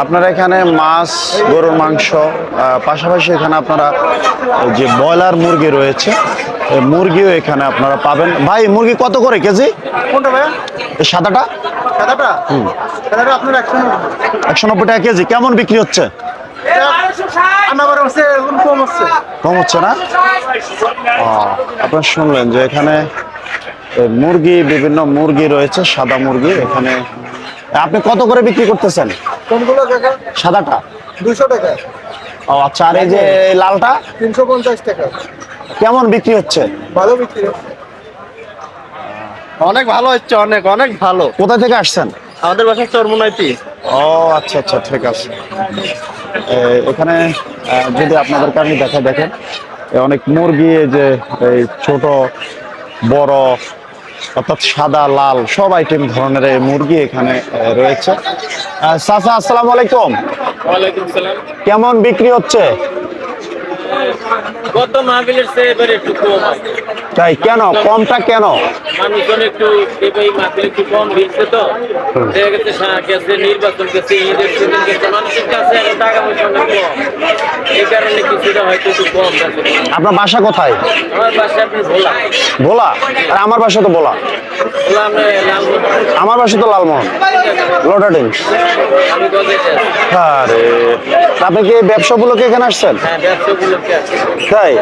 আপনারা এখানে মাছ, গরুর মাংস, পাশাপাশি এখানে আপনারা যে ব্রয়লার মুরগি রয়েছে, এই মুরগিও এখানে আপনারা পাবেন। ভাই, মুরগি কত করে কেজি? কোনটা ভাইয়া? এই সাদাটা সাদাটা? সাদাটা আপনার 190 টাকা কেজি। কেমন বিক্রি হচ্ছে? আনাবার হচ্ছে, এখন কম হচ্ছে। কম হচ্ছে না? আপনারা শুনলেন যে এখানে মুরগি, বিভিন্ন মুরগি রয়েছে, সাদা মুরগি। এখানে আপনি কত করে বিক্রি করতেছেন? কোনগুলো কাকা? সাদাটা 200 টাকা। ও আচ্ছা, আর এই যে লালটা 350 টাকা। কেমন বিক্রি হচ্ছে? ভালো বিক্রি হচ্ছে। অনেক ভালো হচ্ছে, অনেক অনেক ভালো। কোথা থেকে আসছেন? আমাদের বাসা চরমোনাইতি। ও আচ্ছা আচ্ছা, ঠিক আছে। এখানে যদি আপনাদেরকে আমি দেখেন অনেক মুরগি, এই যে এই ছোট বড় অর্থাৎ সাদা লাল সব আইটেম ধরনের এই মুরগি এখানে রয়েছে। চাচা, আসসালামু আলাইকুম। ওয়ালাইকুম সালাম। কেমন বিক্রি হচ্ছে? গত মাহফিলের চেয়ে এবারে একটু কম আছে। তাই কেন? কমটা কেন? মানুষজন একটু এই মাহফিল একটু কম ভিড়ছে তো, দেখা গেছে গেছে নির্বাচন গেছে, ঈদের সিজন গেছে, মানুষের কাছে এখন টাকা পয়সা অনেক কম, এই কারণে কিছুটা হয়তো একটু কম আছে। আপনার বাসা কোথায়? আমার বাসা আপনি ভোলা। ভোলা? আর আমার বাসা তো ভোলা। ভোলা আমরা লালমোহন। আমার বাসা তো লালমোহন, লোটাডিং। আমি গজেতে আছি। আরে, আপনি কি ব্যবসাগুলোকে এখানে আসছেন? হ্যাঁ, ব্যবসাগুলোকে আছে। তাই?